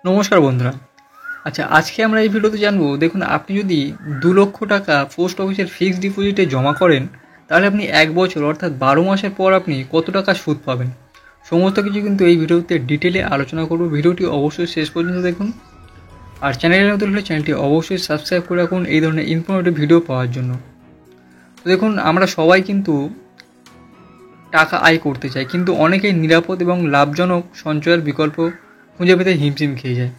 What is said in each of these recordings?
নমস্কার বন্ধুরা। আজকে আমরা এই ভিডিওতে জানবো, দেখুন আপনি যদি 2 লক্ষ টাকা পোস্ট অফিসের ফিক্সড ডিপোজিটে জমা করেন, তাহলে আপনি 1 বছর অর্থাৎ 12 মাসের পর আপনি কত টাকা সুদ পাবেন। সমস্ত কিছু কিন্তু এই ভিডিওতে ডিটেলে আলোচনা করব। ভিডিওটি অবশ্যই শেষ পর্যন্ত দেখুন। আর চ্যানেলে নতুন হলে চ্যানেলটি অবশ্যই সাবস্ক্রাইব করে রাখুন এই ধরনের ইনফরমেটিভ ভিডিও পাওয়ার জন্য। তো দেখুন, আমরা সবাই কিন্তু টাকা আয় করতে চাই, কিন্তু অনেকেই নিরাপদ এবং লাভজনক সঞ্চয়ের বিকল্প খুঁজে পেতে হিমশিম খেয়ে যায়।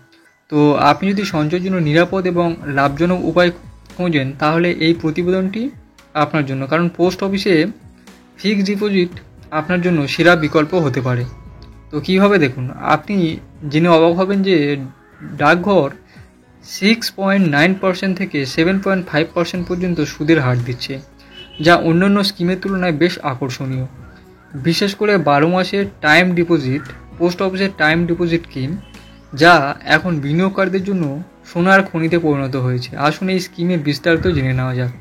তো আপনি যদি সঞ্চয়ের জন্য নিরাপদ এবং লাভজনক উপায় খোঁজেন, তাহলে এই প্রতিবেদনটি আপনার জন্য, কারণ পোস্ট অফিসে ফিক্সড ডিপোজিট আপনার জন্য সেরা বিকল্প হতে পারে। তো কীভাবে, দেখুন, আপনি জেনে অবাক হবেন যে ডাকঘর 6.9% থেকে 7.5% পর্যন্ত সুদের হার দিচ্ছে, যা অন্যান্য স্কিমের তুলনায় বেশ আকর্ষণীয়। বিশেষ করে 12 মাসের টাইম ডিপোজিট, পোস্ট অফিসের টাইম ডিপোজিট স্কিম, যা এখন বিনিয়োগকারীদের জন্য সোনার খনিতে পরিণত হয়েছে। আসুন এই স্কিমে বিস্তারিত জেনে নেওয়া যাক।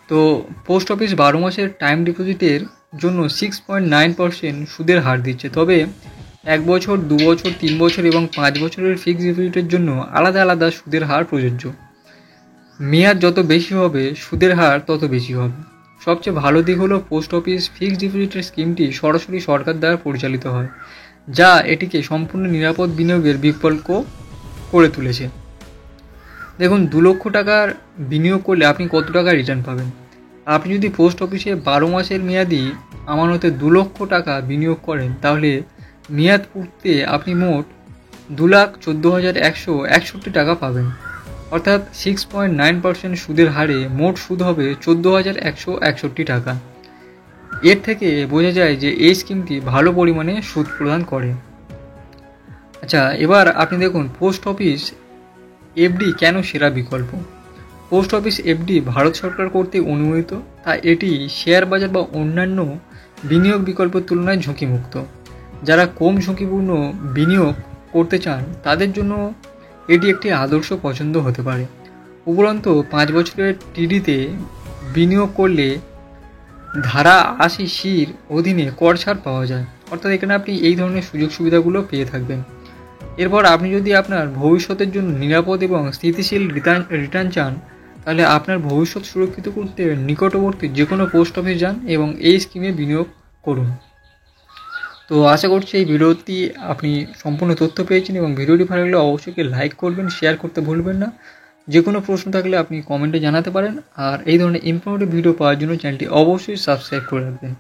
তো পোস্ট অফিস 12 মাসের টাইম ডিপোজিটের জন্য 6.9% সুদের হার দিচ্ছে, তবে 1 বছর, 2 বছর, 3 বছর এবং 5 বছরের ফিক্সড ডিপোজিটের জন্য আলাদা আলাদা সুদের হার প্রযোজ্য। মেয়াদ যত বেশি হবে, সুদের হার তত বেশি হবে। সবচেয়ে ভালো দিক হলো পোস্ট অফিস ফিক্সড ডিপোজিটের স্কিমটি সরাসরি সরকার দ্বারা পরিচালিত হয়, যা এটিকে সম্পূর্ণ নিরাপদ বিনিয়োগের বিকল্প করে তুলেছে। দেখুন, 2 লক্ষ টাকার বিনিয়োগ করলে আপনি কত টাকা রিটার্ন পাবেন। আপনি যদি পোস্ট অফিসে 12 মাসের মেয়াদি আমানতে 2 লক্ষ টাকা বিনিয়োগ করেন, তাহলে মেয়াদ পূর্তিতে আপনি মোট 2,14,161 টাকা পাবেন। অর্থাৎ 6.9% সুদের হারে মোট সুদ হবে 14,161 টাকা। এর থেকে বোঝা যায় যে এই স্কিমটি ভালো পরিমাণে সুদ প্রদান করে। এবার আপনি দেখুন, পোস্ট অফিস এফডি কেন সেরা বিকল্প। পোস্ট অফিস এফডি ভারত সরকার কর্তৃক অনুমোদিত, তাই এটি শেয়ার বাজার বা অন্যান্য বিনিয়োগ বিকল্পের তুলনায় ঝুঁকিমুক্ত। যারা কম ঝুঁকিপূর্ণ বিনিয়োগ করতে চান, তাদের জন্য এটি একটি আদর্শ পছন্দ হতে পারে। উপরন্তু 5 বছরের টিডিতে বিনিয়োগ করলে ধারা 80(c)র অধীনে কর ছাড় পাওয়া যায়, অর্থাৎ এখানে আপনি এই ধরনের সুযোগ সুবিধাগুলো পেয়ে থাকবেন। এরপর আপনি যদি আপনার ভবিষ্যতের জন্য নিরাপদ এবং স্থিতিশীল রিটার্ন চান, তাহলে আপনার ভবিষ্যৎ সুরক্ষিত করতে নিকটবর্তী যে কোনো পোস্ট অফিস যান এবং এই স্কিমে বিনিয়োগ করুন। তো আশা করছি এই ভিডিওটি আপনি সম্পূর্ণ তথ্য পেয়েছেন, এবং ভিডিওটি ভালো লাগলে অবশ্যই লাইক করবেন, শেয়ার করতে ভুলবেন না। যে কোনো প্রশ্ন থাকলে আপনি কমেন্টে জানাতে পারেন। আর এই ধরনের ইনফরমেটিভ ভিডিও পাওয়ার জন্য চ্যানেলটি অবশ্যই সাবস্ক্রাইব করে রাখবেন।